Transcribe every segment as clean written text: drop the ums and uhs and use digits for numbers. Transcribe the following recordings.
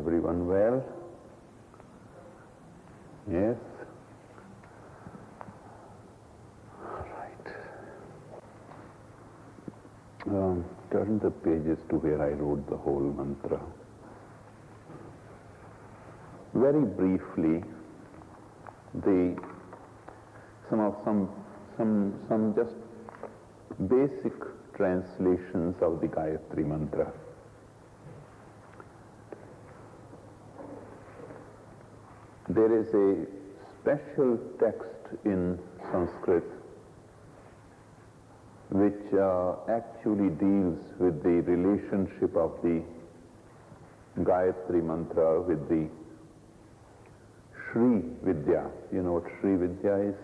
everyone well? Yes? Right. Turn the pages to where I wrote the whole mantra. Very briefly, some just basic translations of the Gayatri Mantra. There is a special text in Sanskrit which actually deals with the relationship of the Gayatri Mantra with the Shri Vidya. You know what Shri Vidya is?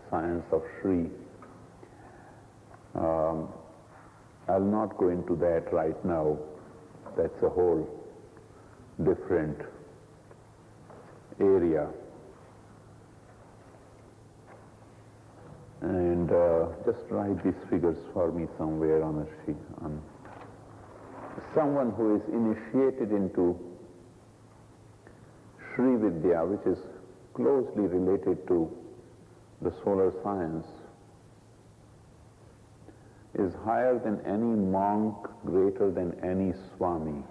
Science of Shri. I'll not go into that right now. That's a whole different area. And just write these figures for me somewhere on a sheet. Someone who is initiated into Shri Vidya, which is closely related to the solar science, is higher than any monk, greater than any Swami.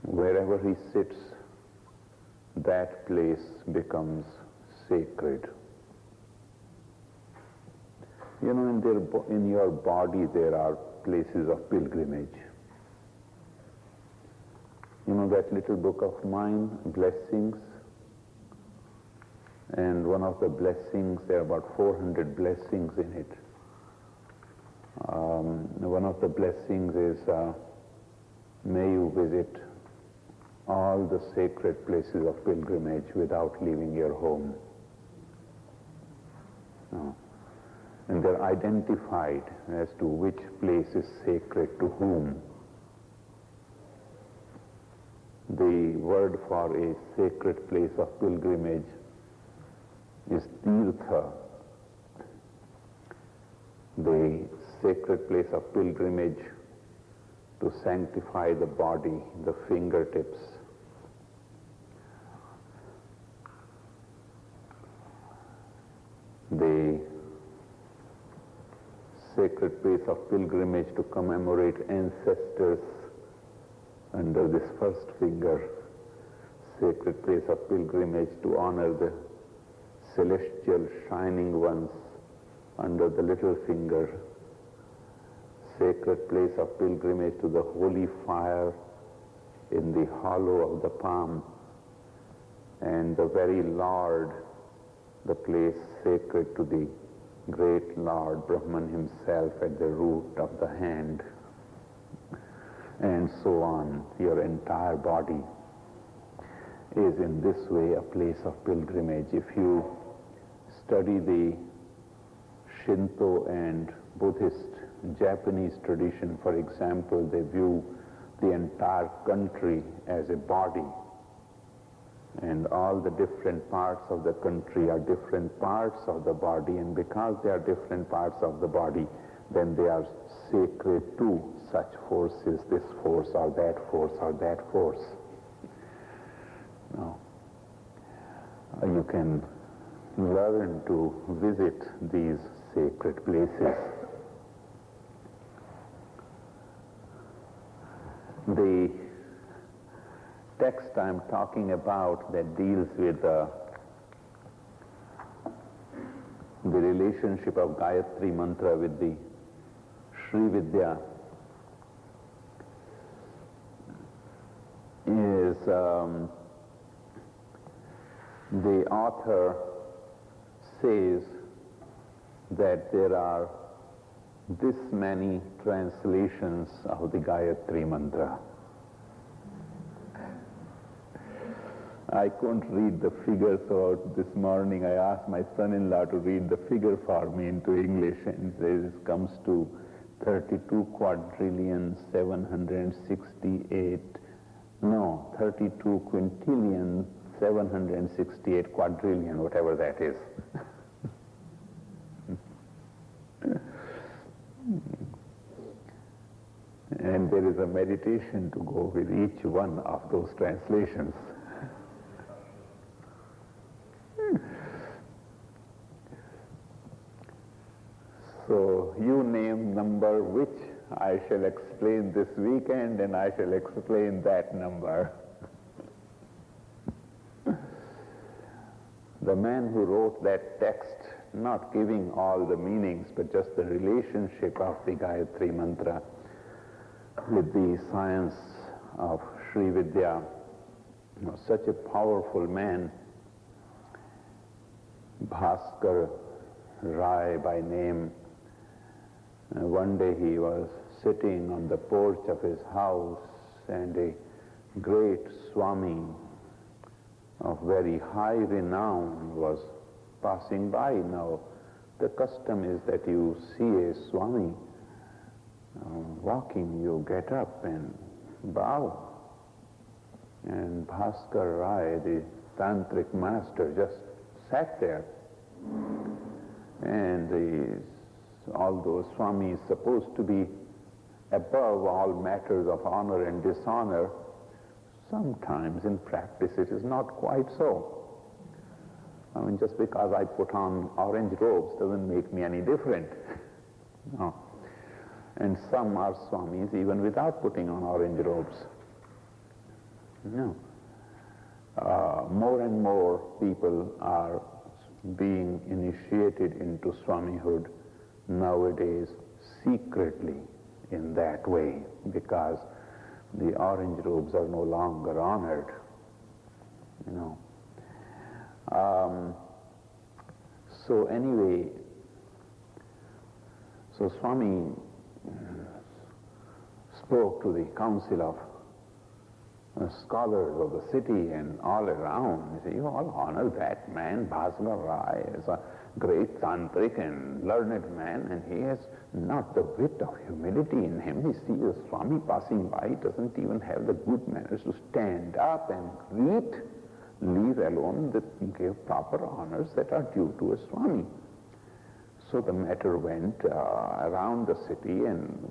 Wherever he sits, that place becomes sacred. You know, in your body there are places of pilgrimage. You know that little book of mine, Blessings? And one of the blessings, there are about 400 blessings in it. One of the blessings is, may you visit all the sacred places of pilgrimage without leaving your home. And they're identified as to which place is sacred to whom. The word for a sacred place of pilgrimage is Tirtha. The sacred place of pilgrimage to sanctify the body, the fingertips. The sacred place of pilgrimage to commemorate ancestors under this first finger. Sacred place of pilgrimage to honor the celestial shining ones under the little finger. Sacred place of pilgrimage to the holy fire in the hollow of the palm, and the very Lord, the place sacred to the great Lord Brahman himself at the root of the hand, and so on. Your entire body is in this way a place of pilgrimage. If you study the Shinto and Buddhist Japanese tradition, for example, they view the entire country as a body, and all the different parts of the country are different parts of the body, and because they are different parts of the body, then they are sacred to such forces, this force or that force or that force. Now, you can learn to visit these sacred places. The text I'm talking about that deals with the relationship of Gayatri Mantra with the Shri Vidya is the author says that there are this many translations of the Gayatri Mantra. I couldn't read the figure, so this morning I asked my son-in-law to read the figure for me into English, and it comes to 32 quintillion 768 quadrillion, whatever that is. And there is a meditation to go with each one of those translations. So you name number which I shall explain this weekend, and I shall explain that number. The man who wrote that text, not giving all the meanings, but just the relationship of the Gayatri Mantra with the science of Sri Vidya, such a powerful man, Bhaskar Rai by name. One day he was sitting on the porch of his house, and a great Swami of very high renown was passing by. Now, the custom is that you see a Swami walking, you get up and bow. And Bhaskar Rai, the tantric master, just sat there. And although Swami is supposed to be above all matters of honor and dishonor, sometimes in practice it is not quite so. I mean, just because I put on orange robes doesn't make me any different. No. And some are Swamis even without putting on orange robes. No. More and more people are being initiated into Swamihood nowadays secretly in that way, because the orange robes are no longer honored. So anyway, so Swami spoke to the council of scholars of the city and all around. He said, you all honor that man, Bhaskar Rai, is a great tantric and learned man, and he has not the wit of humility in him. He sees a Swami passing by, doesn't even have the good manners to stand up and greet, leave alone to give proper honors that are due to a Swami. So the matter went around the city, and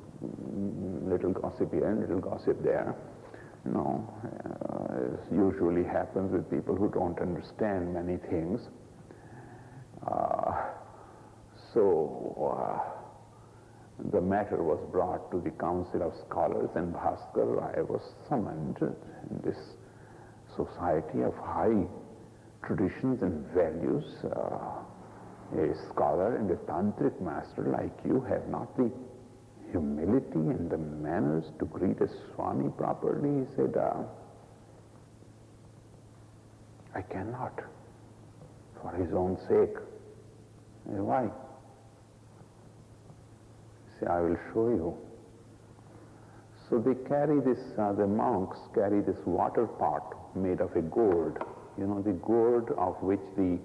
little gossip here and little gossip there. As usually happens with people who don't understand many things. The matter was brought to the Council of Scholars, and Bhaskar Rai was summoned in this society of high traditions and values. A scholar and a tantric master like you have not the humility and the manners to greet a Swami properly. He said, I cannot, for his own sake. Why? Say, I will show you. So they carry this, the monks carry this water pot made of a gourd. The gourd of which the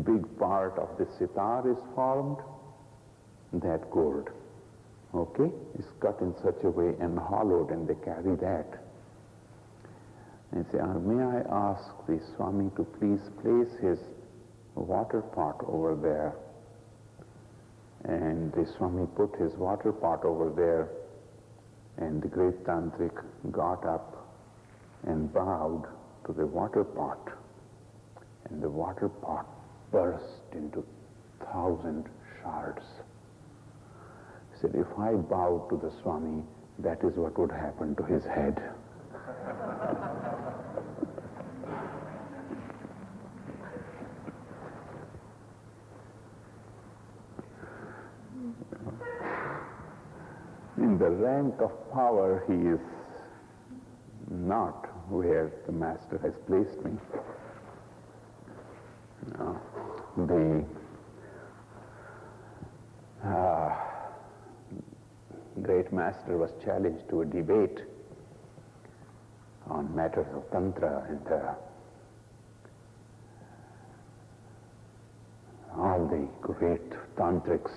big part of the sitar is formed. That gourd, okay, is cut in such a way and hollowed, and they carry that. And say, may I ask the Swami to please place his water pot over there? And the Swami put his water pot over there, and the great tantric got up and bowed to the water pot, and the water pot burst into 1,000 shards. He said, if I bowed to the Swami, that is what would happen to his head. In the rank of power, he is not where the Master has placed me. The great Master was challenged to a debate on matters of Tantra, and all the great Tantrics,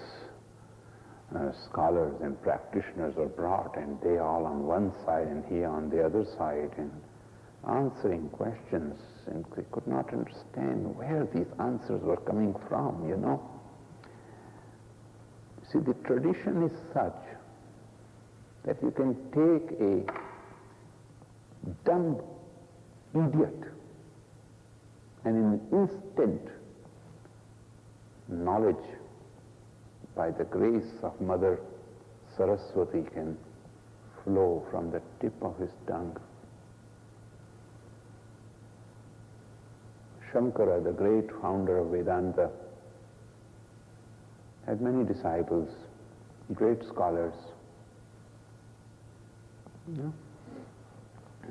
scholars and practitioners were brought, and they all on one side and he on the other side, and answering questions, and they could not understand where these answers were coming from, See, the tradition is such that you can take a dumb idiot and in instant knowledge by the grace of Mother Saraswati can flow from the tip of his tongue. Shankara, the great founder of Vedanta, had many disciples, great scholars.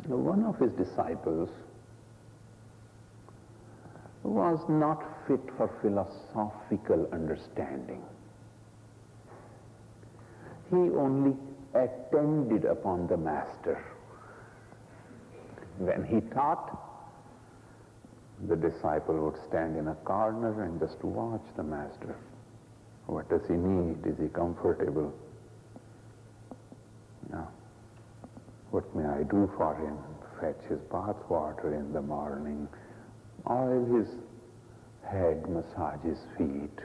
One of his disciples was not fit for philosophical understanding. He only attended upon the master. When he taught, the disciple would stand in a corner and just watch the master. What does he need? Is he comfortable? No. What may I do for him? Fetch his bath water in the morning, oil his head, massage his feet.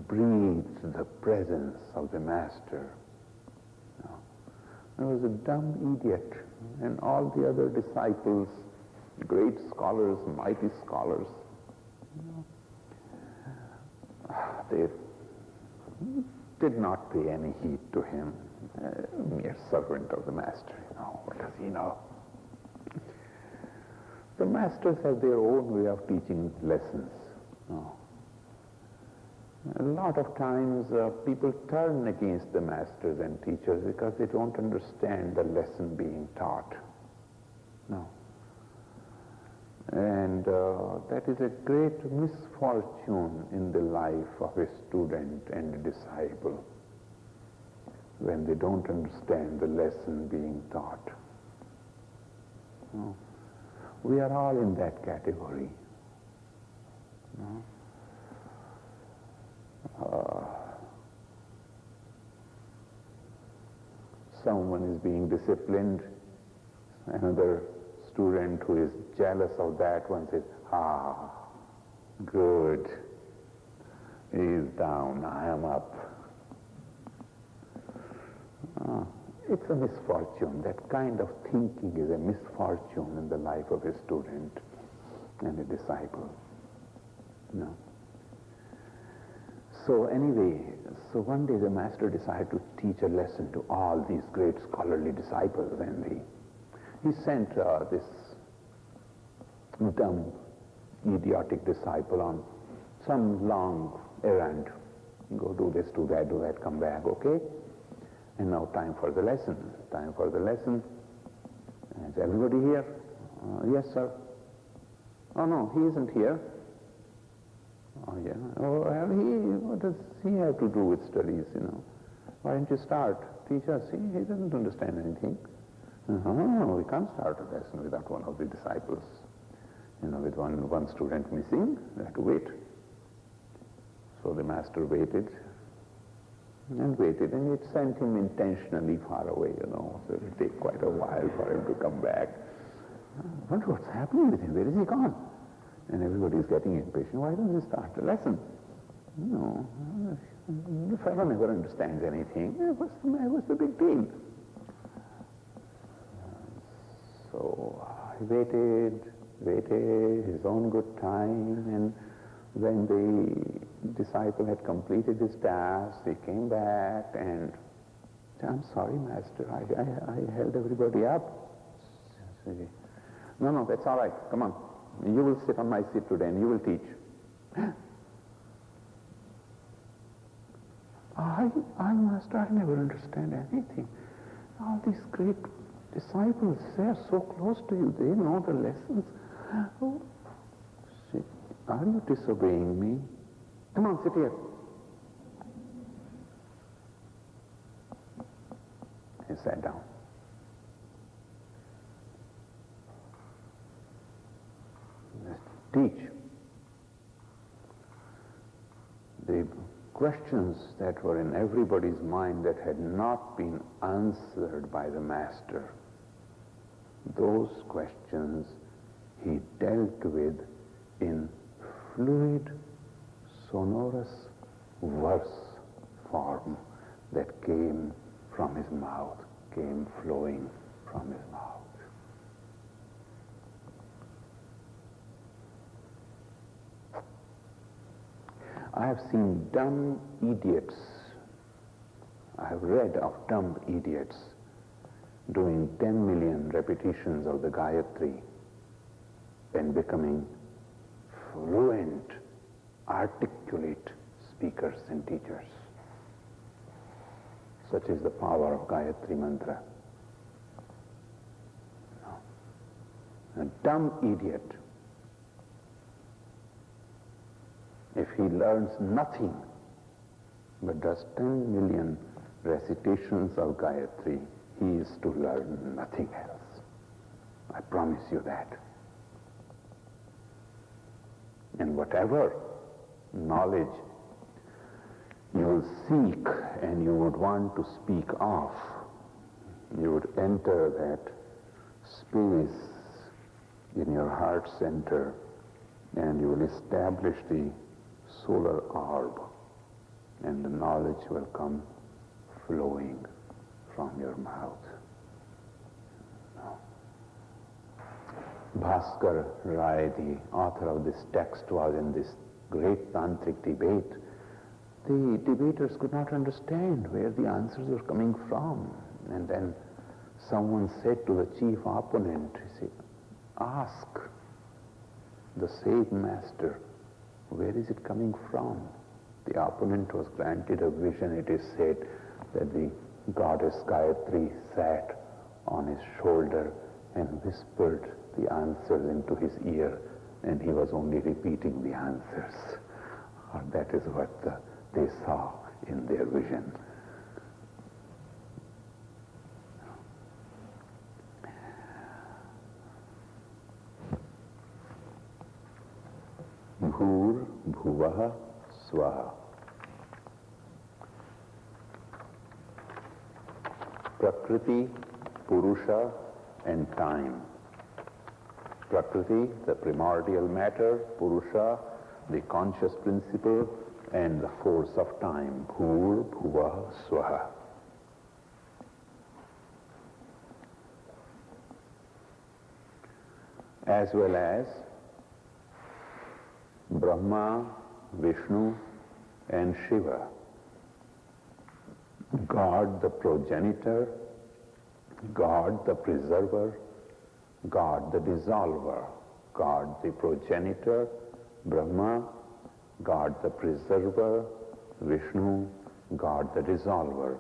Breathe the presence of the master. There was a dumb idiot, and all the other disciples, great scholars, mighty scholars, they did not pay any heed to him. A mere servant of the master, what does he know? The masters have their own way of teaching lessons. A lot of times people turn against the masters and teachers because they don't understand the lesson being taught. And that is a great misfortune in the life of a student and a disciple when they don't understand the lesson being taught. We are all in that category. Someone is being disciplined, another student who is jealous of that one says, good, he is down, I am up. It's a misfortune. That kind of thinking is a misfortune in the life of a student and a disciple. So anyway, one day the master decided to teach a lesson to all these great scholarly disciples, and he sent this dumb, idiotic disciple on some long errand. Go do this, do that, come back, okay? And now time for the lesson. Is everybody here? Yes, sir. Oh, no, he isn't here. Oh, yeah. Oh, well, what does he have to do with studies, Why don't you start? Teach us. He doesn't understand anything. We can't start a lesson without one of the disciples. With one student missing, we have to wait. So the master waited, and it sent him intentionally far away, so it would take quite a while for him to come back. I wonder what's happening with him, where is he gone? And everybody is getting impatient. Why doesn't he start the lesson? The fellow never understands anything. What's the big deal? So he waited his own good time, and when the disciple had completed his task, he came back and said, I'm sorry, master, I held everybody up. No, that's all right, come on. You will sit on my seat today and you will teach. Master, I never understand anything. All these great disciples, they are so close to you, they know the lessons. Oh, are you disobeying me? Come on, sit here. He sat down. Teach. The questions that were in everybody's mind that had not been answered by the master, those questions he dealt with in fluid, sonorous verse form. that came from his mouth, came flowing from his mouth. I have seen dumb idiots, I have read of dumb idiots doing 10 million repetitions of the Gayatri and becoming fluent, articulate speakers and teachers. Such is the power of Gayatri Mantra. A dumb idiot, if he learns nothing but does 10 million recitations of Gayatri, he is to learn nothing else. I promise you that. And whatever knowledge you will seek and you would want to speak of, you would enter that space in your heart center and you will establish the solar orb and the knowledge will come flowing from your mouth. Bhaskar Rai, the author of this text, was in this great tantric debate. The debaters could not understand where the answers were coming from. And then someone said to the chief opponent, he said, ask the sage master, where is it coming from? The opponent was granted a vision. It is said that the goddess Gayatri sat on his shoulder and whispered the answers into his ear, and he was only repeating the answers. Or that is what they saw in their vision. Bhur Bhuvaha Swaha. Prakriti, Purusha, and time. Prakriti, the primordial matter, Purusha, the conscious principle, and the force of time. Bhur Bhuvaha Swaha. As well as Brahma, Vishnu, and Shiva. God the progenitor, God the preserver, God the dissolver. God the progenitor, Brahma, God the preserver, Vishnu, God the dissolver,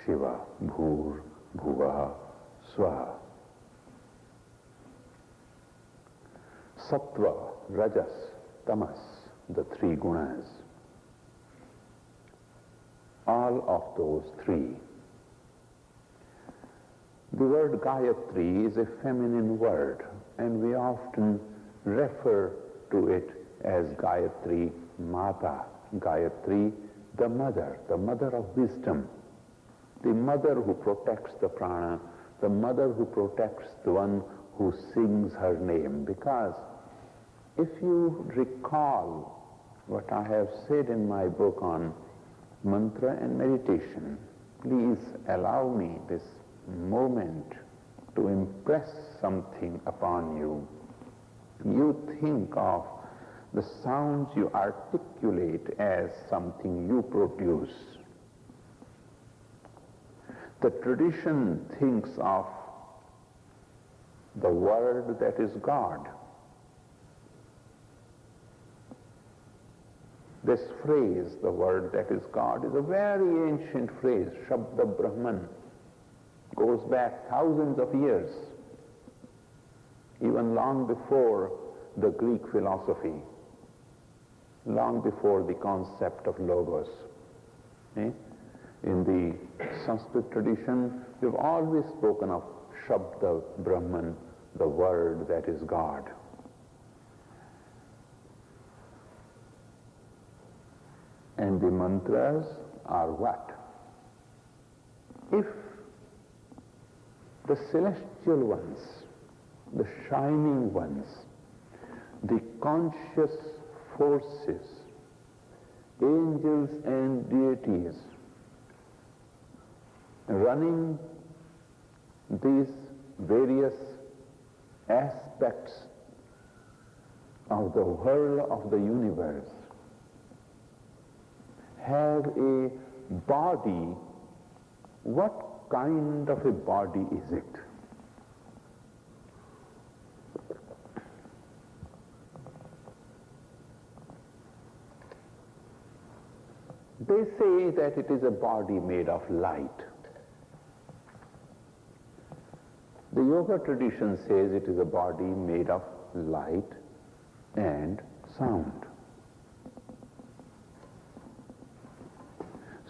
Shiva, Bhur, Bhuvaha, Swaha. Sattva, Rajas, Tamas, the three gunas. All of those three. The word Gayatri is a feminine word, and we often refer to it as Gayatri Mata, Gayatri the mother of wisdom, the mother who protects the prana, the mother who protects the one who sings her name. Because if you recall what I have said in my book on mantra and meditation, please allow me this moment to impress something upon you. You think of the sounds you articulate as something you produce. The tradition thinks of the word that is God. This phrase, the word that is God, is a very ancient phrase, Shabda Brahman. Goes back thousands of years, even long before the Greek philosophy, long before the concept of logos. In the Sanskrit tradition, we've always spoken of Shabda Brahman, the word that is God. And the mantras are what? If the celestial ones, the shining ones, the conscious forces, angels and deities, running these various aspects of the world of the universe have a body. What kind of a body is it? They say that it is a body made of light. The yoga tradition says it is a body made of light and sound.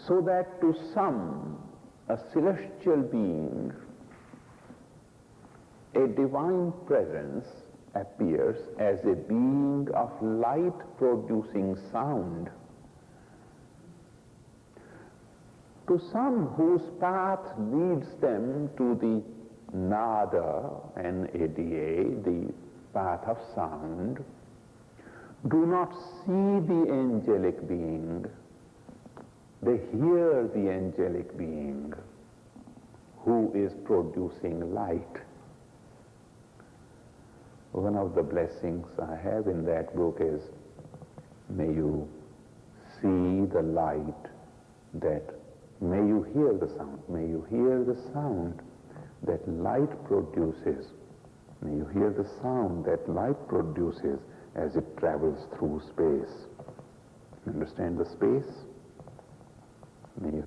So that to some, a celestial being, a divine presence appears as a being of light producing sound. To some whose path leads them to the nada and ada, the path of sound, do not see the angelic being. They hear the angelic being who is producing light. One of the blessings I have in that book is, may you see the light may you hear the sound. May you hear the sound that light produces. May you hear the sound that light produces as it travels through space. Understand the space? May you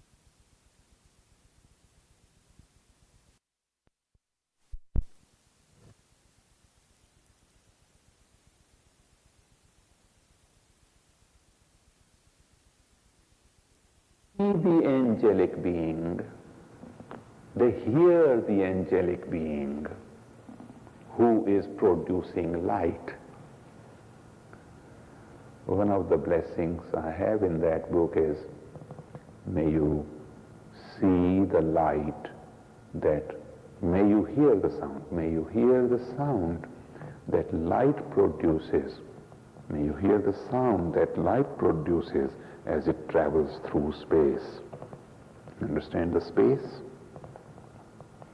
see the angelic being. They hear the angelic being who is producing light. One of the blessings I have in that book is, may you see the light may you hear the sound. May you hear the sound that light produces. May you hear the sound that light produces as it travels through space. Understand the space?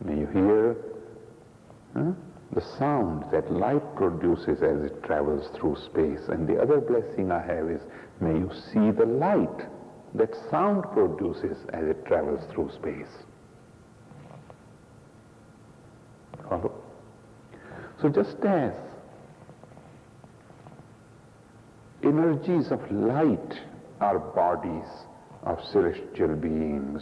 May you hear the sound that light produces as it travels through space. And the other blessing I have is, may you see the light that sound produces as it travels through space. Follow? So just as energies of light are bodies of celestial beings,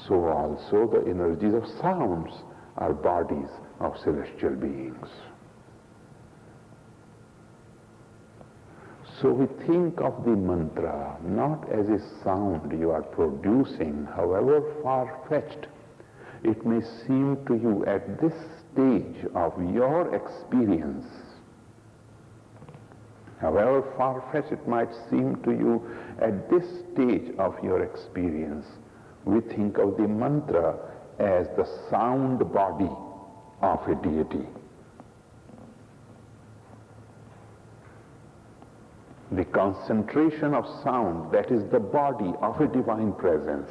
so also the energies of sounds are bodies of celestial beings. So we think of the mantra not as a sound you are producing, however far-fetched it may seem to you at this stage of your experience. However far-fetched it might seem to you at this stage of your experience, we think of the mantra as the sound body of a deity. The concentration of sound, that is the body of a divine presence,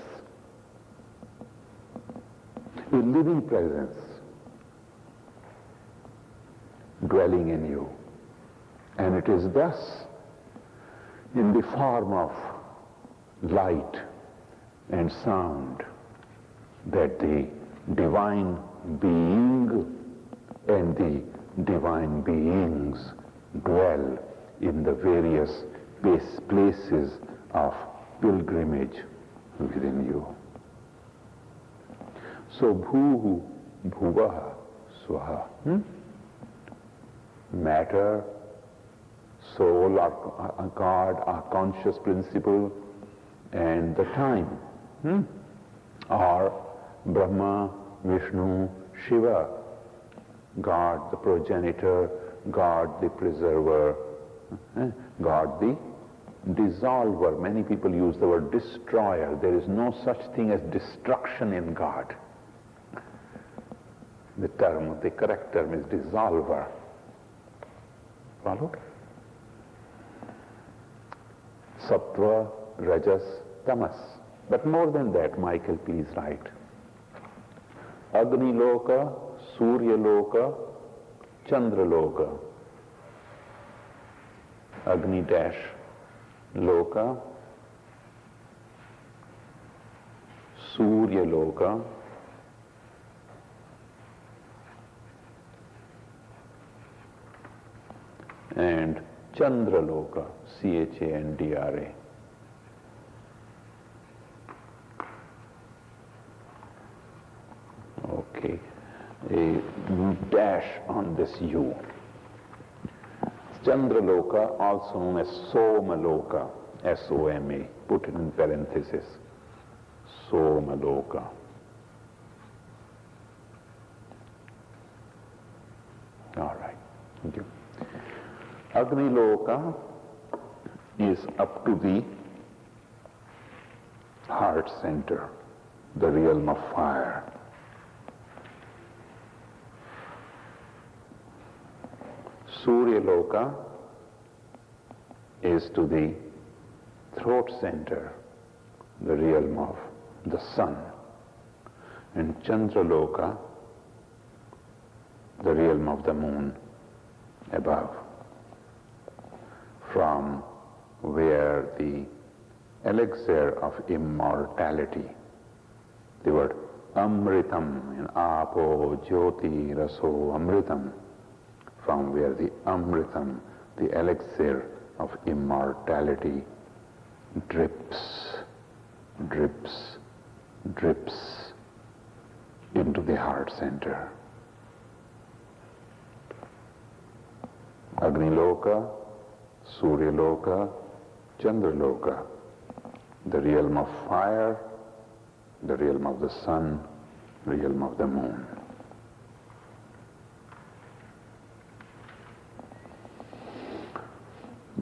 a living presence dwelling in you. And it is thus in the form of light and sound that the divine being and the divine beings dwell in the various places of pilgrimage within you. So bhu, bhuvaha, swaha. Matter, soul, our God, our conscious principle, and the time are Brahma, Vishnu, Shiva, God the progenitor, God the preserver, God the dissolver. Many people use the word destroyer. There is no such thing as destruction in God. The correct term is dissolver. Follow? Sattva, Rajas, Tamas. But more than that, Michael, please write. Agni Loka, Surya Loka, Chandra Loka. Agni dash Loka, Surya Loka, and Chandra Loka, Chandra. Okay, a dash on this U. Chandra Loka, also known as Soma Loka, S-O-M-A, put it in parenthesis, Soma Loka. All right, thank you. Agni Loka is up to the heart center, the realm of fire. Surya Loka is to the throat center, the realm of the sun. And Chandra Loka, the realm of the moon above, from where the elixir of immortality, the word Amritam in Apo Jyoti Raso Amritam, from where the Amritam, the elixir of immortality, drips, drips, drips into the heart center. Agni Loka, Surya Loka, Chandra Loka, the realm of fire, the realm of the sun, realm of the moon.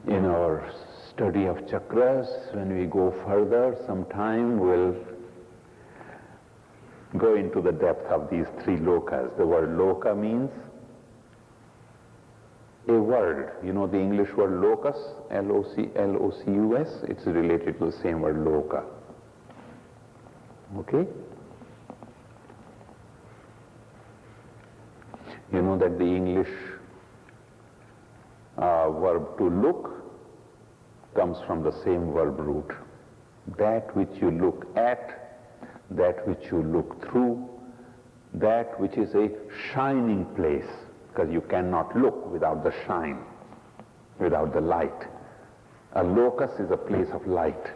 In our study of chakras, when we go further, sometime we'll go into the depth of these three lokas. The word loka means a word. You know the English word locus, L-O-C-U-S, it's related to the same word loka. Okay? You know that the English verb to look comes from the same verb root. That which you look at, that which you look through, that which is a shining place, because you cannot look without the shine, without the light. A locus is a place of light.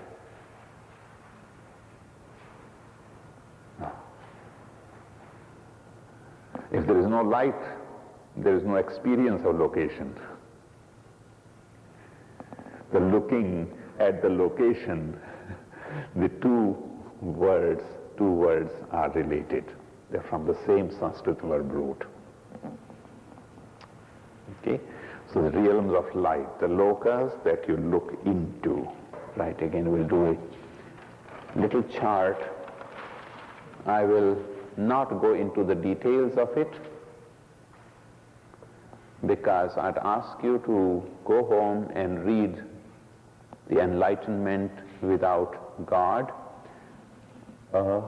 If there is no light, there is no experience of location. The looking at the location, the two words are related. They're from the same Sanskrit verb root. Okay? So the realms of light, the lokas that you look into. Right, again we'll do a little chart. I will not go into the details of it, because I'd ask you to go home and read The Enlightenment Without God, Ma,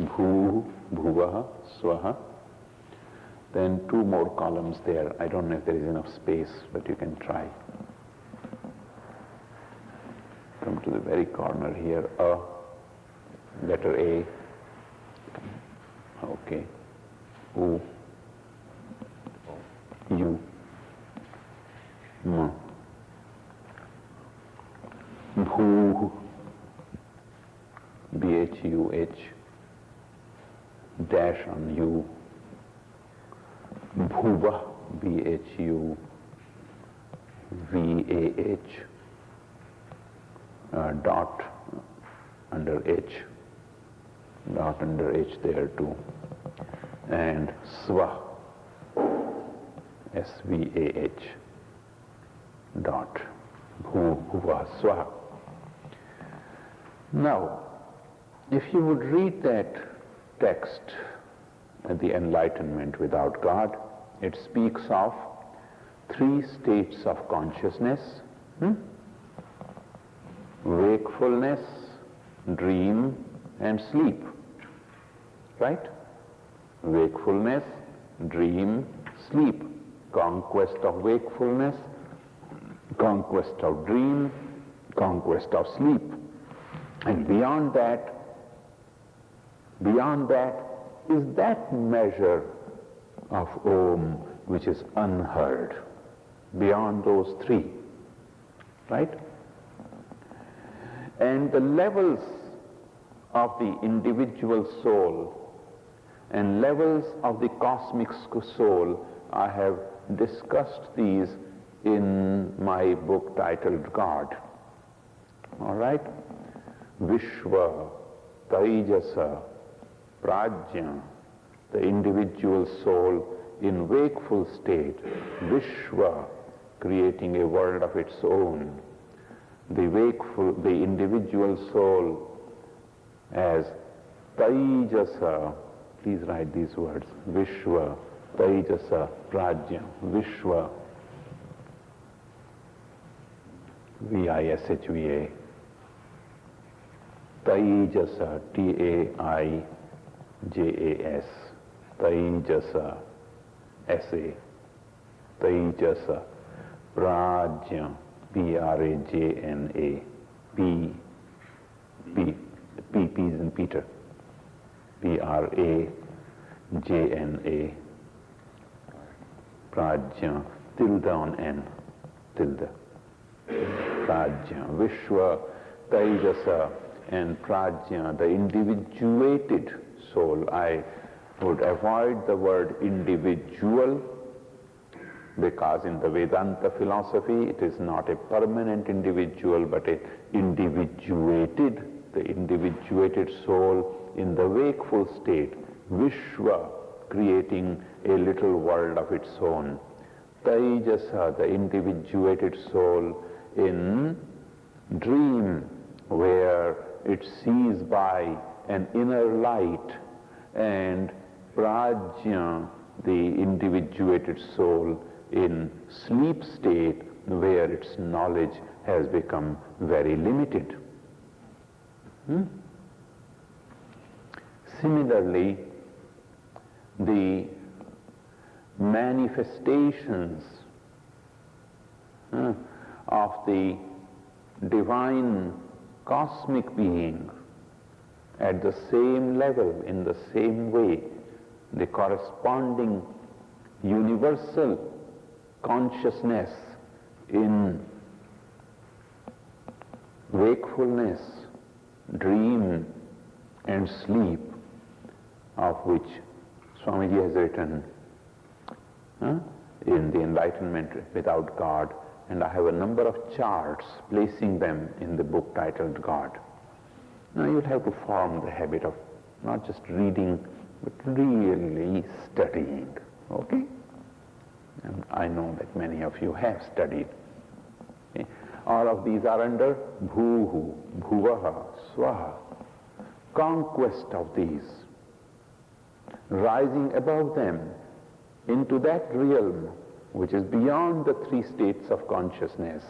Bhu, Bhuva, Swaha. Then two more columns there. I don't know if there is enough space, but you can try. Come to the very corner here. Letter A. Okay. U. U. Ma. Bhu. B-H-U-H. Dash on U. Bhuva. B-H-U. V-A-H. Dot under H. Dot under H there too. And Swa. S-V-A-H. Dot. Bhuva Swaha. Now, if you would read that text, The Enlightenment Without God, it speaks of three states of consciousness. wakefulness, dream, and sleep. Right? Wakefulness, dream, sleep. Conquest of wakefulness, conquest of dream, conquest of sleep. And beyond that is that measure of Om which is unheard. Beyond those three. Right? And the levels of the individual soul and levels of the cosmic soul, I have discussed these in my book titled God. All right? Vishwa, Taijasa, Prajna, the individual soul in wakeful state. Vishwa, creating a world of its own. The individual soul as Taijasa. Please write these words. Vishwa, Taijasa, Prajna, Vishwa, Vishva, Taijasa, Taijas, Taijasa, S-A, Taijasa, Prajna, Prajna, P is in Peter, Prajna, Prajna, tilde on N, tilde. Prajna, Vishwa, Taijasa, and Prajna, the individuated soul. I would avoid the word individual because in the Vedanta philosophy it is not a permanent individual but a individuated, the individuated soul in the wakeful state. Vishwa, creating a little world of its own. Taijasa, the individuated soul in dream, where it sees by an inner light, and Prajna, the individuated soul in sleep state, where its knowledge has become very limited. Similarly, the manifestations of the divine cosmic being at the same level, in the same way, the corresponding universal consciousness in wakefulness, dream, and sleep, of which Swamiji has written in the Enlightenment Without God, and I have a number of charts placing them in the book titled God. Now you'll have to form the habit of not just reading, but really studying, okay? And I know that many of you have studied. Okay? All of these are under Bhuhu, Bhuvaha, Swaha. Conquest of these, rising above them into that realm which is beyond the three states of consciousness.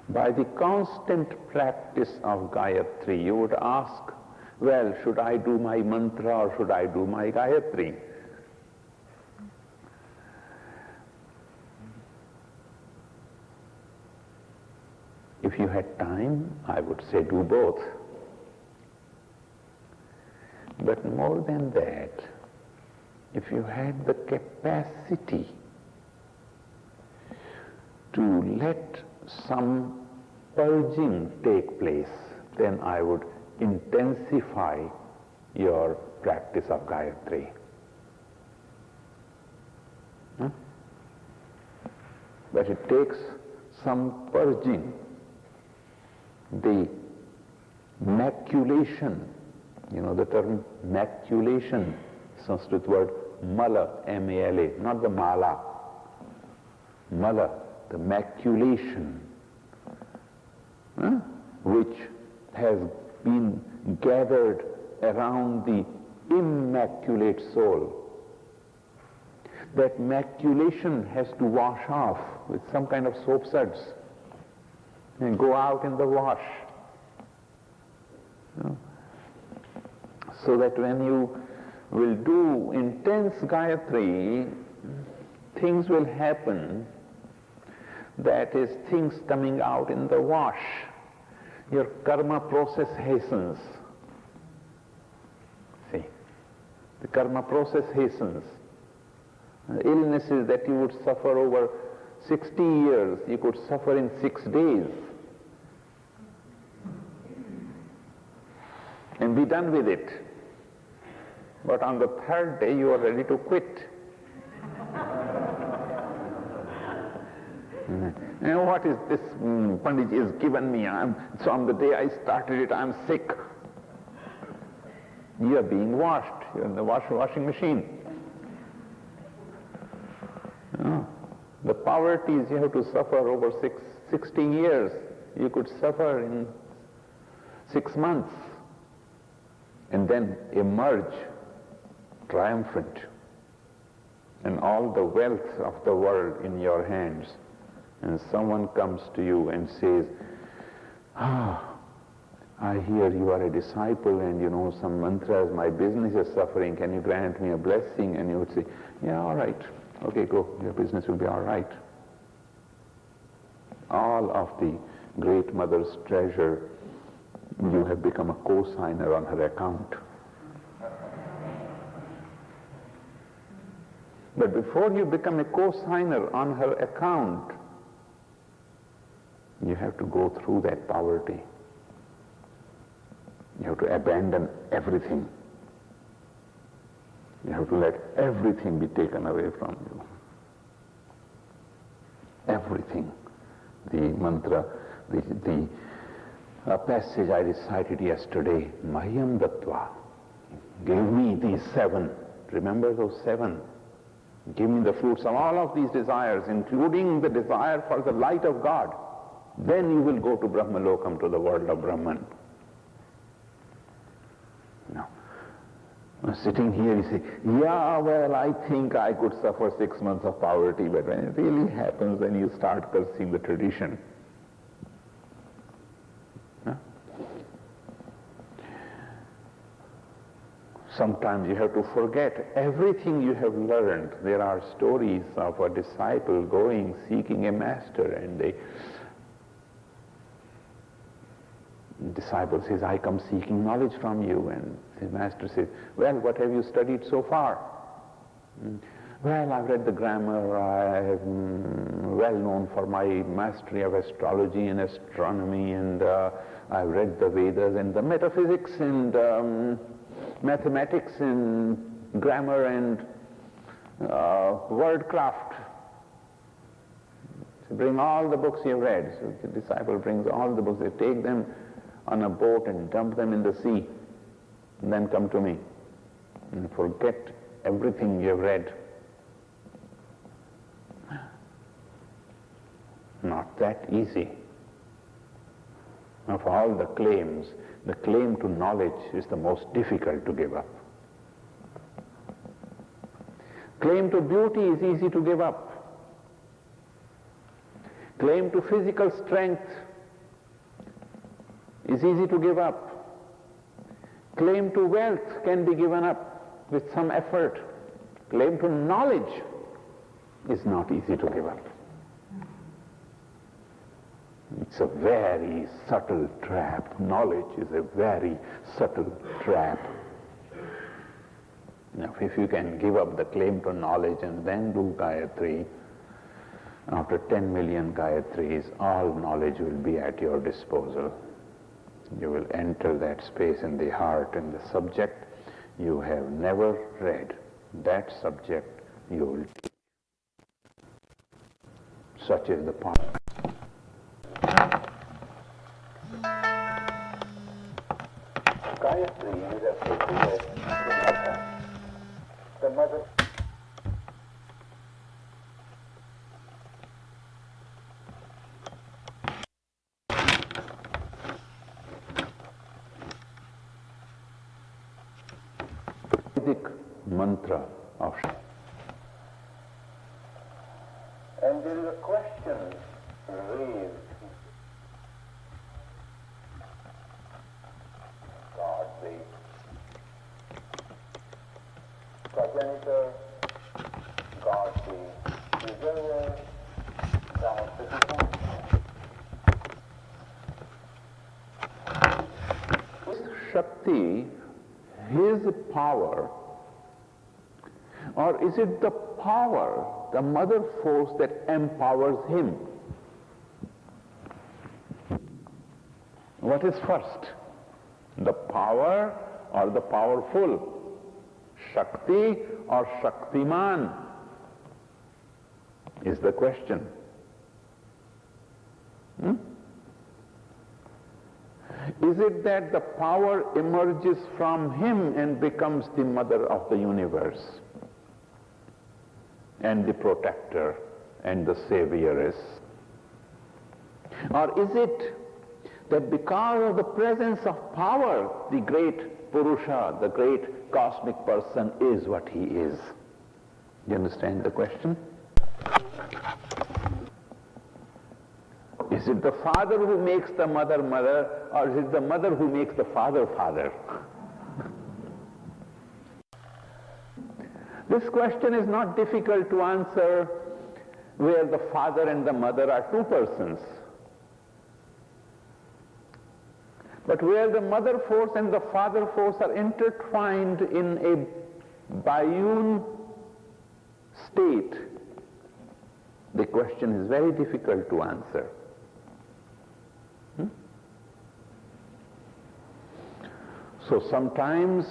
By the constant practice of Gayatri, you would ask, well, should I do my mantra or should I do my Gayatri? If you had time, I would say do both. But more than that, if you had the capacity to let some purging take place, then I would intensify your practice of Gayatri. But it takes some purging. The maculation, you know the term maculation, Sanskrit word mala, M-A-L-A, not the mala, mala, the maculation, which has been gathered around the immaculate soul. that maculation has to wash off with some kind of soap suds and go out in the wash. So that when you will do intense Gayatri, things will happen, that is, things coming out in the wash. Your karma process hastens. See, the karma process hastens. The illnesses that you would suffer over 60 years, you could suffer in 6 days and be done with it. But on the third day, you are ready to quit. And what is this Pandit has given me? So on the day I started it, I'm sick. You are being washed. You're in the washing machine. The poverties you have to suffer over 60 years, you could suffer in 6 months and then emerge triumphant and all the wealth of the world in your hands. And someone comes to you and says, I hear you are a disciple and you know some mantras, my business is suffering, can you grant me a blessing? And you would say, yeah, all right, okay, go, your business will be all right. All of the great mother's treasure, you have become a co-signer on her account. But before you become a co-signer on her account, you have to go through that poverty. You have to abandon everything. You have to let everything be taken away from you. Everything. The mantra, the passage I recited yesterday, Mahyam Dattva, give me these 7. Remember those 7? Give me the fruits of all of these desires, including the desire for the light of God. Then you will go to Brahmalokam, to the world of Brahman. No. Sitting here, you say, yeah, well, I think I could suffer 6 months of poverty, but when it really happens, then you start cursing the tradition. Huh? Sometimes you have to forget everything you have learned. There are stories of a disciple going, seeking a master, and the disciple says, I come seeking knowledge from you. And the master says, well, what have you studied so far? Well, I've read the grammar. I am well known for my mastery of astrology and astronomy, and I've read the Vedas and the metaphysics and mathematics and grammar and wordcraft. So bring all the books you've read. So the disciple brings all the books. They take them on a boat and dump them in the sea, and then come to me and forget everything you've read. Not that easy. Of all the claims, the claim to knowledge is the most difficult to give up. Claim to beauty is easy to give up. Claim to physical strength is easy to give up. Claim to wealth can be given up with some effort. Claim to knowledge is not easy to give up. It's a very subtle trap. Knowledge is a very subtle trap. Now, if you can give up the claim to knowledge and then do Gayatri, after 10 million Gayatris, all knowledge will be at your disposal. You will enter that space in the heart, and the subject you have never read, that subject you will teach. Such is the point. Gayatri is associated to mother. The mother. Vedic mantra of And there is a question raised. God, the progenitor, God, the preserver, God, the designer. Shakti, his power, or is it the power, the mother force that empowers him? What is first? The power or the powerful? Shakti or Shaktiman is the question. Is it that the power emerges from him and becomes the mother of the universe and the protector and the savioress? Or is it that because of the presence of power, the great Purusha, the great cosmic person is what he is? You understand the question? Is it the father who makes the mother mother, or is it the mother who makes the father father? This question is not difficult to answer where the father and the mother are two persons. But where the mother force and the father force are intertwined in a biune state, the question is very difficult to answer. So sometimes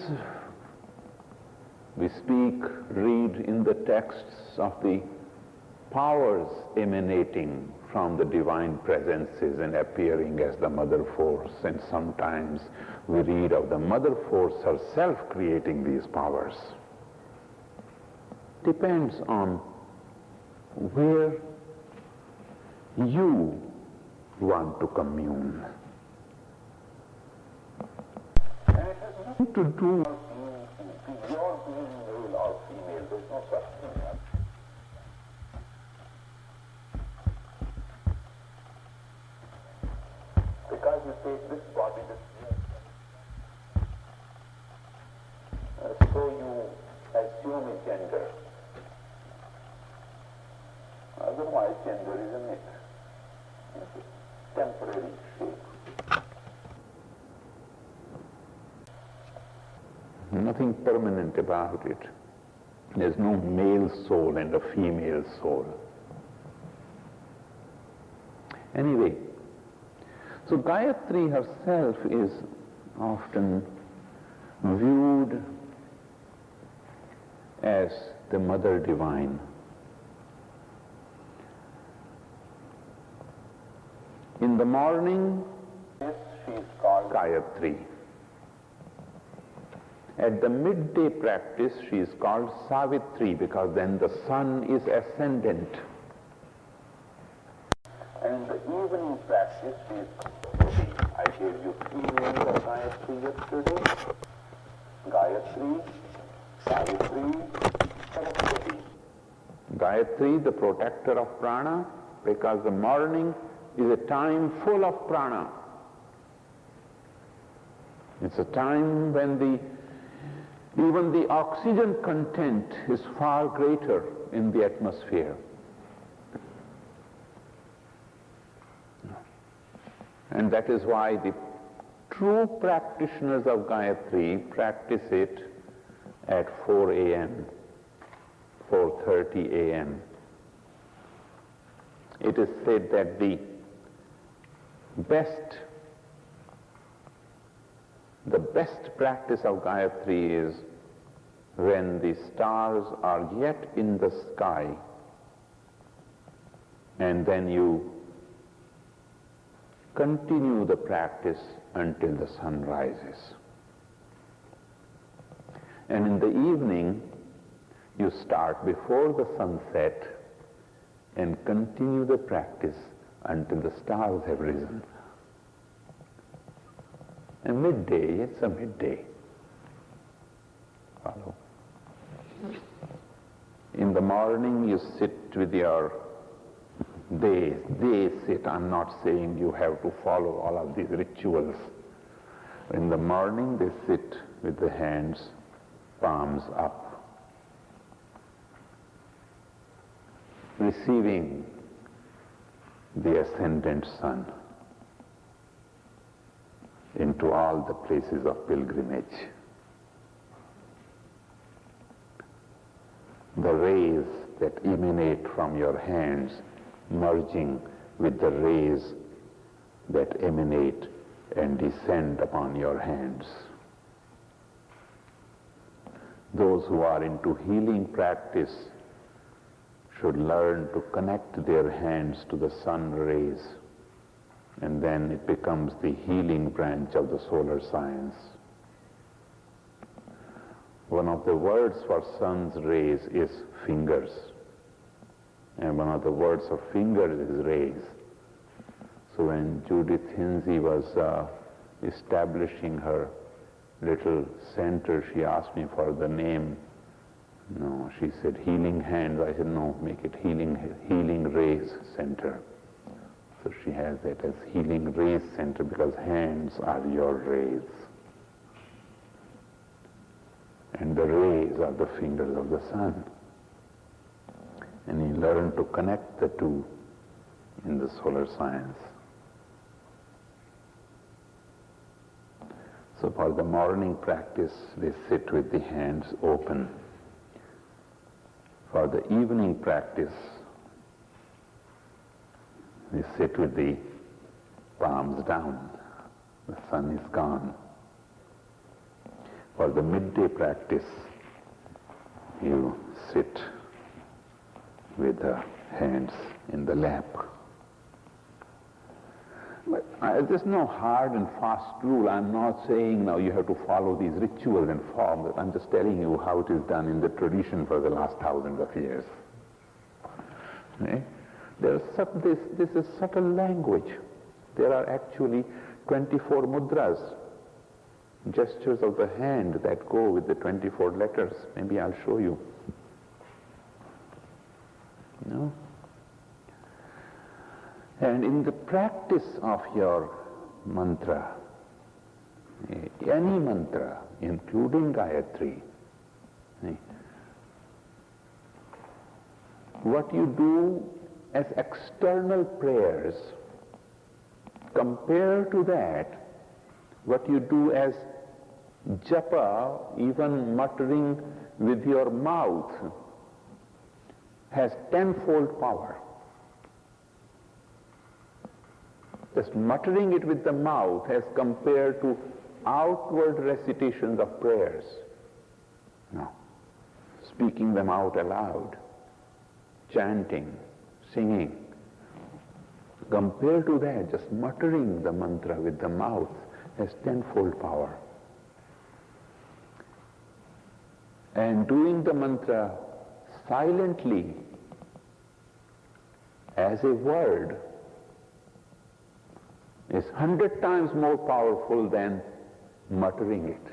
we speak, read in the texts of the powers emanating from the divine presences and appearing as the mother force, and sometimes we read of the mother force herself creating these powers. Depends on where you want to commune. And it has nothing to do with your being male or female. There's no such thing. Because you take this body, so you assume a gender. Otherwise, gender is a myth. It's a temporary shape. Nothing permanent about it. There's no male soul and a female soul. Anyway, so Gayatri herself is often viewed as the Mother Divine. In the morning, she is called Gayatri. At the midday practice, she is called Savitri, because then the sun is ascendant. And in the evening practice, she is called, I gave you 3 names of Gayatri yesterday. Gayatri, Savitri, Saraswati. Gayatri, the protector of prana, because the morning is a time full of prana. It's a time when even the oxygen content is far greater in the atmosphere. And that is why the true practitioners of Gayatri practice it at 4 a.m., 4:30 a.m. It is said that the best practice of Gayatri is when the stars are yet in the sky, and then you continue the practice until the sun rises. And in the evening, you start before the sunset and continue the practice until the stars have risen. And midday, it's a midday. Follow. In the morning, you sit with your They sit. I'm not saying you have to follow all of these rituals. In the morning they sit with the hands, palms up, receiving the ascendant sun into all the places of pilgrimage. The rays that emanate from your hands merging with the rays that emanate and descend upon your hands. Those who are into healing practice should learn to connect their hands to the sun rays, and then it becomes the healing branch of the solar science. One of the words for sun's rays is fingers, and one of the words of fingers is rays. So when Judith Hinsey was establishing her little center, she asked me for the name. No, she said healing hands. I said no, make it healing rays center. So she has that as healing rays center because hands are your rays. And the rays are the fingers of the sun. And you learn to connect the two in the solar science. So for the morning practice, they sit with the hands open. For the evening practice, they sit with the palms down. The sun is gone. For the midday practice, you sit with the hands in the lap. But there's no hard and fast rule. I'm not saying now you have to follow these rituals and forms. I'm just telling you how it is done in the tradition for the last thousands of years. Okay? This is subtle language. There are actually 24 mudras, gestures of the hand that go with the 24 letters. Maybe I'll show you. No? And in the practice of your mantra, any mantra, including Gayatri, what you do as external prayers, compare to that what you do as japa, even muttering with your mouth, has tenfold power. Just muttering it with the mouth as compared to outward recitations of prayers. No. Speaking them out aloud, chanting, singing. Compared to that, just muttering the mantra with the mouth has tenfold power. And doing the mantra silently as a word is 100 times more powerful than muttering it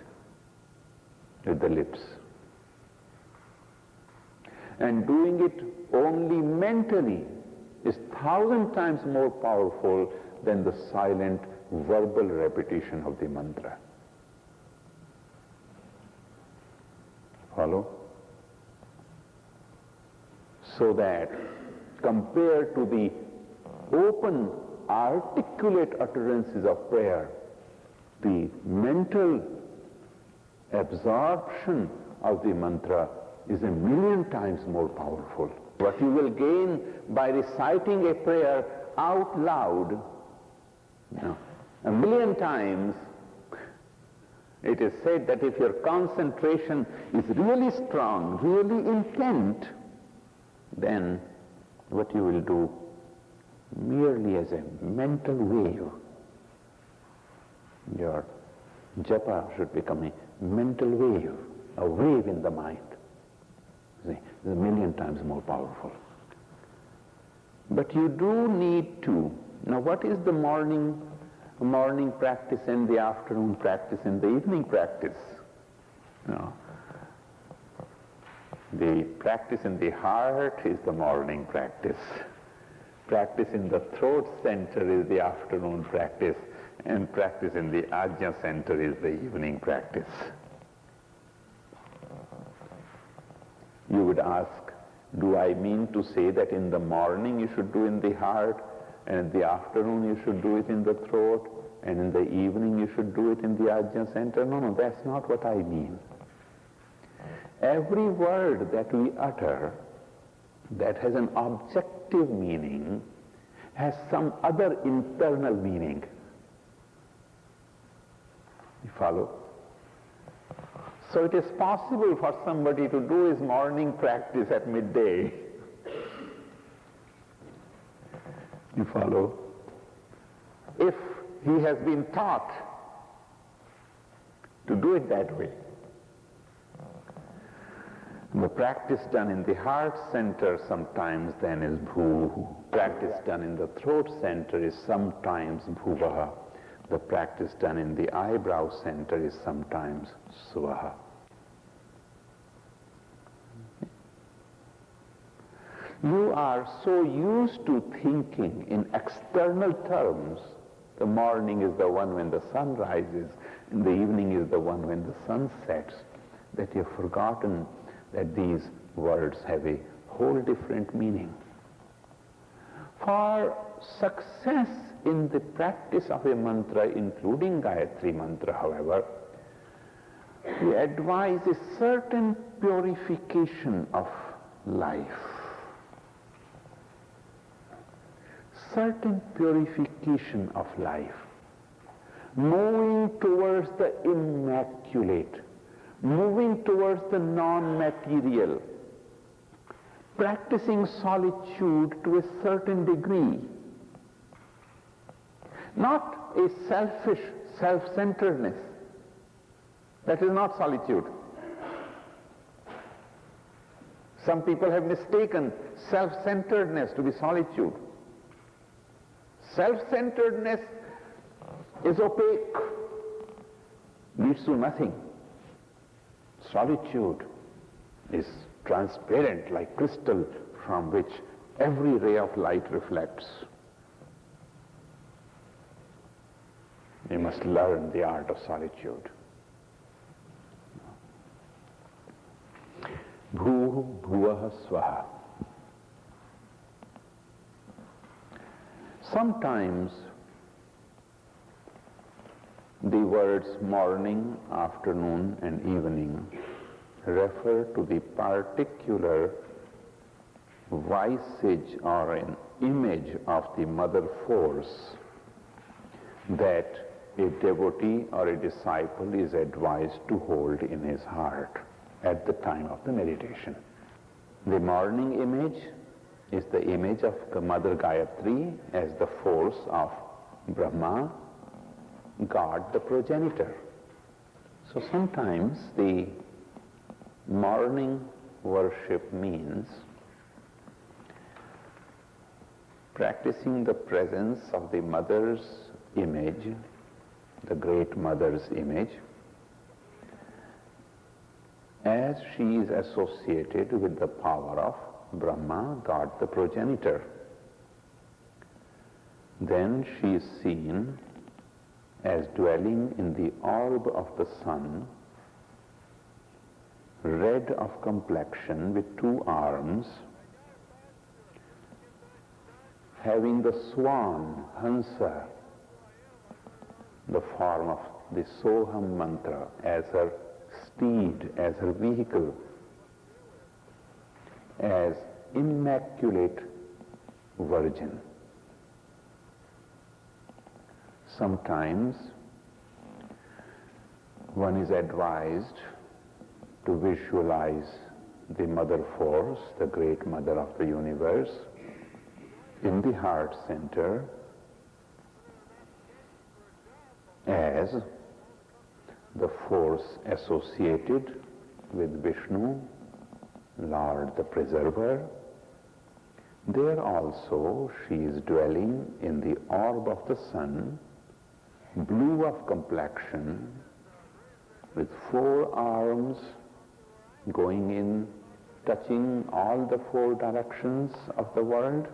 with the lips. And doing it only mentally is 1,000 times more powerful than the silent verbal repetition of the mantra. Follow? So that compared to the open, articulate utterances of prayer, the mental absorption of the mantra is 1,000,000 times more powerful. What you will gain by reciting a prayer out loud, 1,000,000 times, it is said that if your concentration is really strong, really intent, then what you will do merely as a mental wave, your japa should become a mental wave, a wave in the mind. See, it's 1,000,000 times more powerful. But you do need to. Now what is the morning practice and the afternoon practice and the evening practice? No. The practice in the heart is the morning practice. Practice in the throat center is the afternoon practice, and practice in the Ajna center is the evening practice. You would ask, do I mean to say that in the morning you should do in the heart, and in the afternoon you should do it in the throat, and in the evening you should do it in the Ajna center? No, that's not what I mean. Every word that we utter that has an objective meaning has some other internal meaning. You follow? So it is possible for somebody to do his morning practice at midday. You follow? If he has been taught to do it that way. The practice done in the heart center sometimes then is bhu. Practice done in the throat center is sometimes bhuvaha. The practice done in the eyebrow center is sometimes swaha. You are so used to thinking in external terms. The morning is the one when the sun rises, and the evening is the one when the sun sets, that you've forgotten that these words have a whole different meaning. For success in the practice of a mantra, including Gayatri Mantra, however, we advise a certain purification of life. Certain purification of life. Moving towards the immaculate. Moving towards the non-material. Practicing solitude to a certain degree. Not a selfish self-centeredness. That is not solitude. Some people have mistaken self-centeredness to be solitude. Self-centeredness is opaque, leads to nothing. Solitude is transparent like crystal from which every ray of light reflects. You must learn the art of solitude. Bhu bhuvaha swaha. Sometimes the words morning, afternoon, and evening refer to the particular visage or an image of the mother force that a devotee or a disciple is advised to hold in his heart at the time of the meditation. The morning image is the image of Mother Gayatri as the force of Brahma, God the progenitor. So sometimes the morning worship means practicing the presence of the mother's image, the great mother's image, as she is associated with the power of Brahma, God the progenitor. Then she is seen as dwelling in the orb of the sun, red of complexion with two arms, having the swan, Hansa, the form of the Soham mantra, as her steed, as her vehicle, as immaculate virgin. Sometimes one is advised to visualize the mother force, the great mother of the universe, in the heart center as the force associated with Vishnu, Lord the Preserver. There also she is dwelling in the orb of the sun, blue of complexion, with four arms going in, touching all the four directions of the world,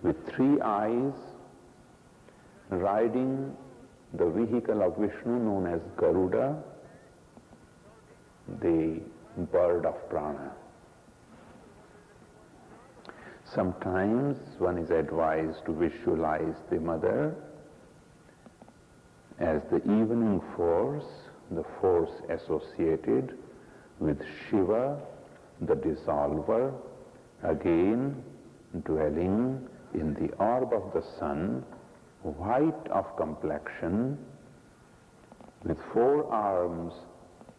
with 3 eyes, riding the vehicle of Vishnu known as Garuda, the bird of prana. Sometimes one is advised to visualize the mother as the evening force, the force associated with Shiva, the dissolver, again dwelling in the orb of the sun, white of complexion, with 4 arms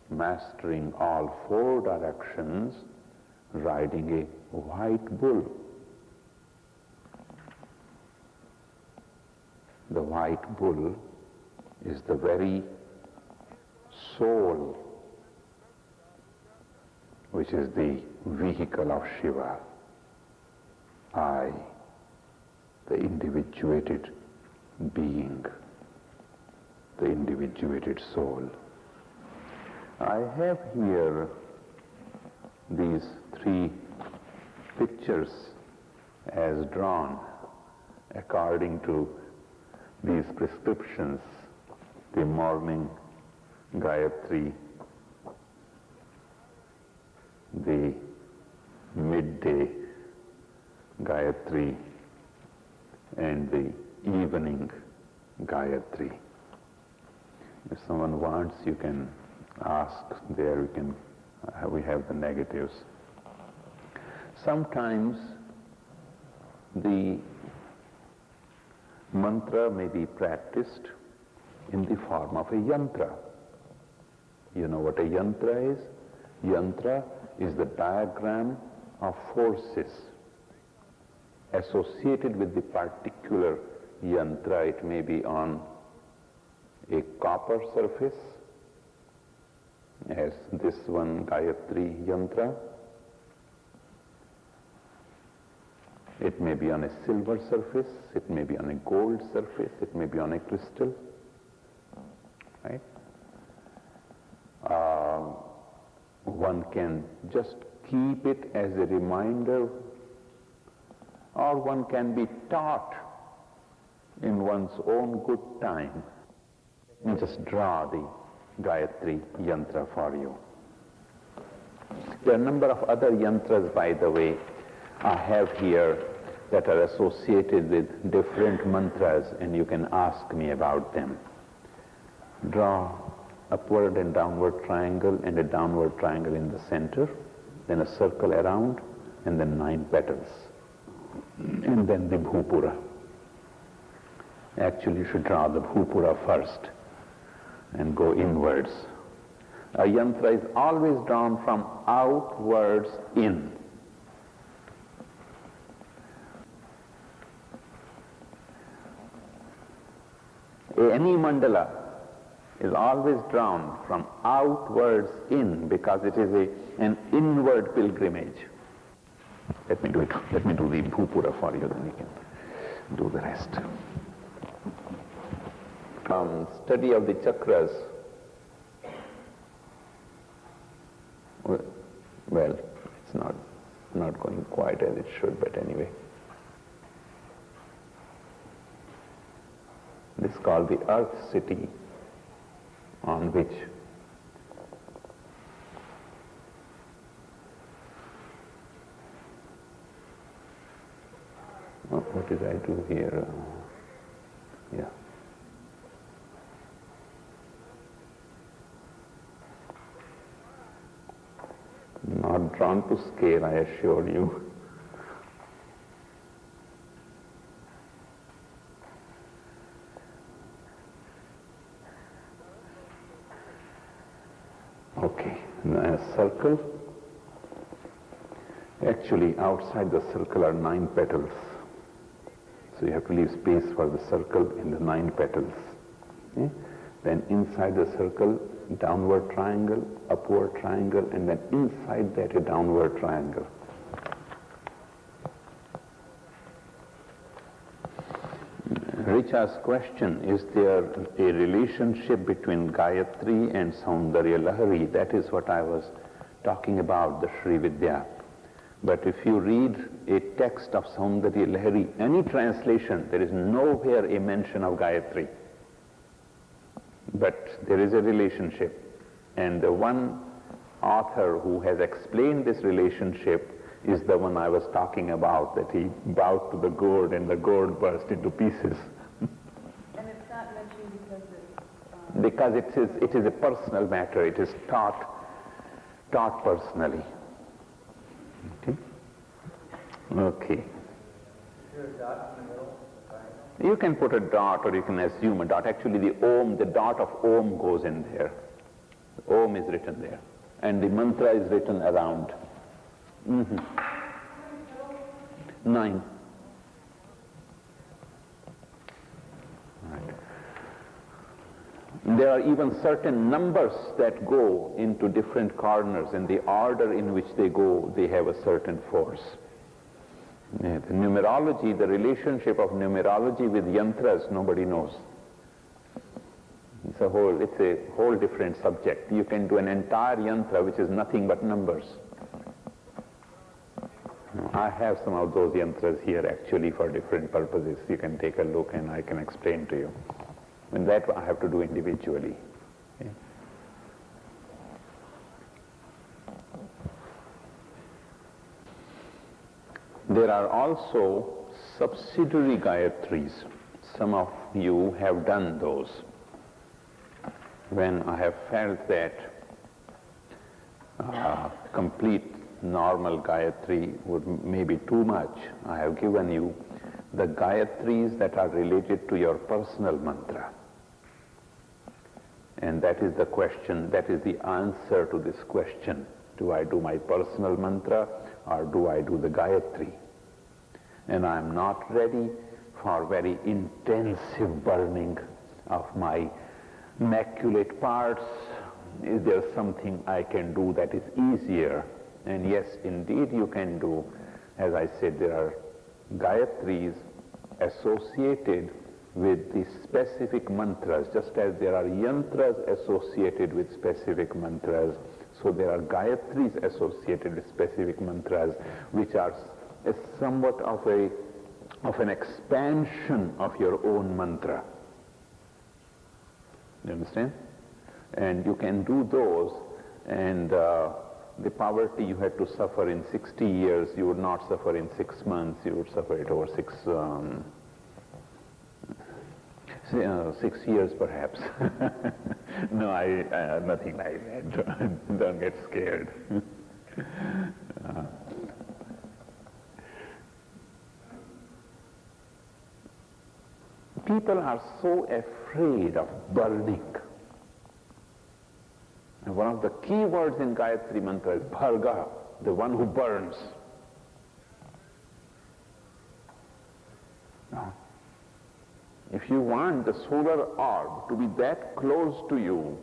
mastering all 4 directions, riding a white bull. The white bull is the very soul, which is the vehicle of Shiva. I, the individuated being, the individuated soul. I have here these 3 pictures as drawn according to these prescriptions: the morning Gayatri, the midday Gayatri, and the evening Gayatri. If someone wants, you can ask there. We have the negatives. Sometimes the mantra may be practiced in the form of a yantra. You know what a yantra is? Yantra is the diagram of forces associated with the particular yantra. It may be on a copper surface, as this one Gayatri yantra. It may be on a silver surface, it may be on a gold surface, it may be on a crystal, right? One can just keep it as a reminder, or one can be taught in one's own good time. Let me just draw the Gayatri yantra for you. There are a number of other yantras, by the way, I have here that are associated with different mantras, and you can ask me about them. Draw upward and downward triangle and a downward triangle in the center, then a circle around, and then 9 petals, and then the bhupura. Actually, you should draw the bhupura first and go inwards. A yantra is always drawn from outwards in. Any mandala is always drawn from outwards in, because it is an inward pilgrimage. Let me do it. Let me do the bhupura for you, then you can do the rest. Study of the chakras. Well, it's not going quite as it should, but anyway. This is called the earth city, on which what did I do here? Yeah. Not drawn to scale, I assure you. Okay, now a circle. Actually, outside the circle are 9 petals. So you have to leave space for the circle in the 9 petals. Okay? Then inside the circle, downward triangle, upward triangle, and then inside that a downward triangle. Richa's question, is there a relationship between Gayatri and Saundarya Lahari? That is what I was talking about, the Sri Vidya. But if you read a text of Saundari Lahari, any translation, there is nowhere a mention of Gayatri. But there is a relationship. And the one author who has explained this relationship is the one I was talking about, that he bowed to the gourd and the gourd burst into pieces. And it's not mentioned because it is a personal matter. It is taught personally. Okay. Okay. Is there a dot in the middle? You can put a dot or you can assume a dot. Actually, the dot of Om goes in there. Om is written there. And the mantra is written around. 9. Right. There are even certain numbers that go into different corners, and the order in which they go, they have a certain force. Yeah, the numerology, the relationship of numerology with yantras, nobody knows. It's a whole different subject. You can do an entire yantra which is nothing but numbers. I have some of those yantras here actually for different purposes. You can take a look and I can explain to you. And that I have to do individually. Okay. There are also subsidiary Gayatris. Some of you have done those. When I have felt that complete normal Gayatri would maybe too much, I have given you the Gayatris that are related to your personal mantra. And that is the question, that is the answer to this question. Do I do my personal mantra or do I do the Gayatri? And I am not ready for very intensive burning of my maculate parts. Is there something I can do that is easier? And yes, indeed you can do. As I said, there are Gayatris associated with the specific mantras, just as there are yantras associated with specific mantras. So there are Gayatris associated with specific mantras, which are somewhat of an expansion of your own mantra. You understand? And you can do those, and the poverty you had to suffer in 60 years, you would not suffer in 6 months, you would suffer it over 6 years perhaps. No, I nothing like that. Don't get scared. People are so afraid of burning. And one of the key words in Gayatri Mantra is Bharga, the one who burns. Now, if you want the solar orb to be that close to you,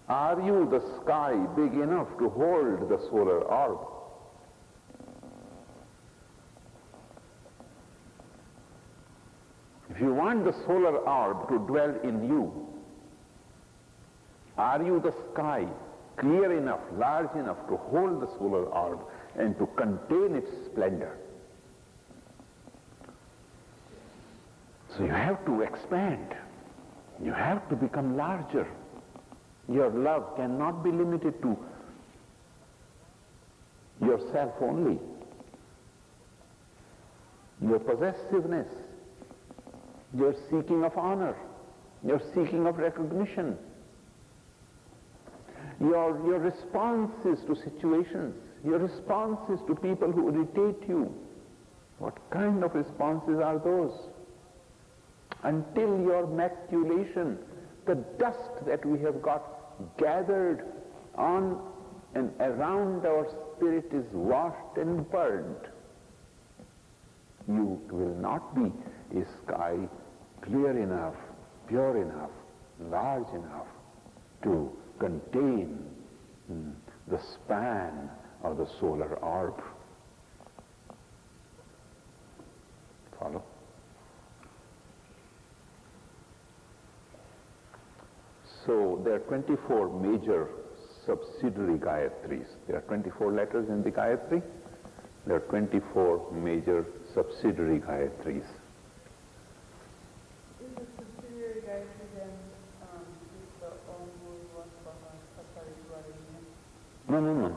are you the sky big enough to hold the solar orb? If you want the solar orb to dwell in you, are you the sky clear enough, large enough to hold the solar orb and to contain its splendor? So you have to expand. You have to become larger. Your love cannot be limited to yourself only. Your possessiveness, your seeking of honor, your seeking of recognition, your responses to situations, your responses to people who irritate you. What kind of responses are those? Until your maculation, the dust that we have got gathered on and around our spirit is washed and burned, you will not be a sky clear enough, pure enough, large enough to contain the span of the solar orb. Follow? So there are 24 major subsidiary Gayatris. There are 24 letters in the Gayatri. There are 24 major subsidiary Gayatris. Is the subsidiary Gayatri then the Om Bhurva Swaha Tatsavitruvarenyam?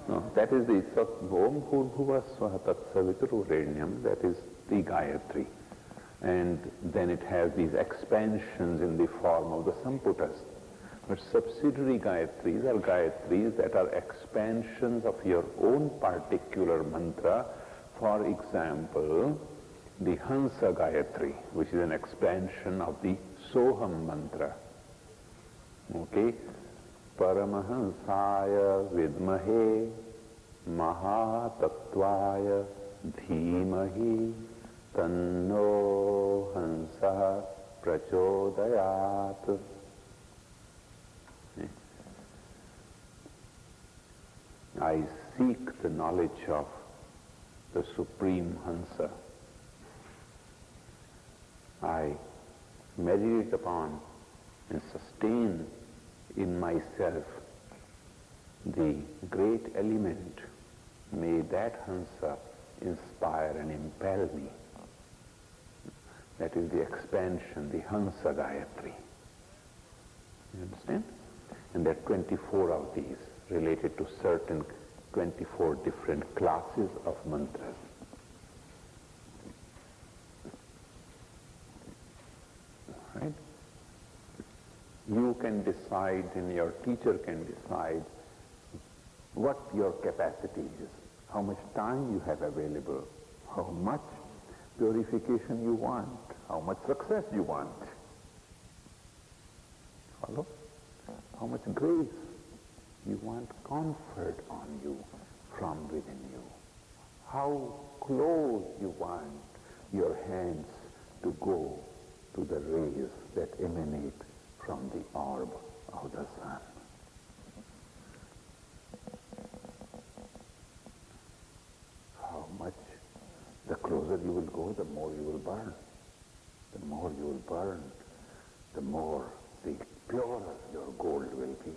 No. That is the Om Bhurva Swaha Tatsavitruvarenyam. That is the Gayatri. And then it has these expansions in the form of the Samputas. But subsidiary Gayatris are Gayatris that are expansions of your own particular mantra. For example, the Hansa Gayatri, which is an expansion of the Soham mantra. Okay? Paramahansaya vidmahe mahatatvaya dhimahi tanno hansa prachodayat. I seek the knowledge of the Supreme Hansa. I meditate upon and sustain in myself the great element. May that Hansa inspire and impel me. That is the expansion, the Hansa Gayatri. You understand? And there are 24 of these related to certain 24 different classes of mantras. Right? You can decide and your teacher can decide what your capacity is, how much time you have available, how much purification you want, how much success you want. Follow? How much grace you want conferred on you from within you. How close you want your hands to go to the rays that emanate from the orb of the sun. How much the closer you will go, the more you will burn. The more you will burn, the more the purer your gold will be.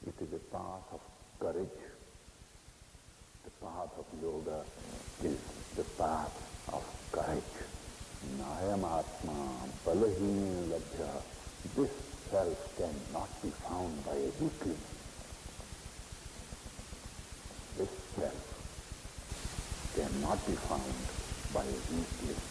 It is a path of courage. The path of yoga is the path of courage. Nayam Atma Balahin Labhya. This self cannot be found by a weakling. This self cannot be found by a weakling.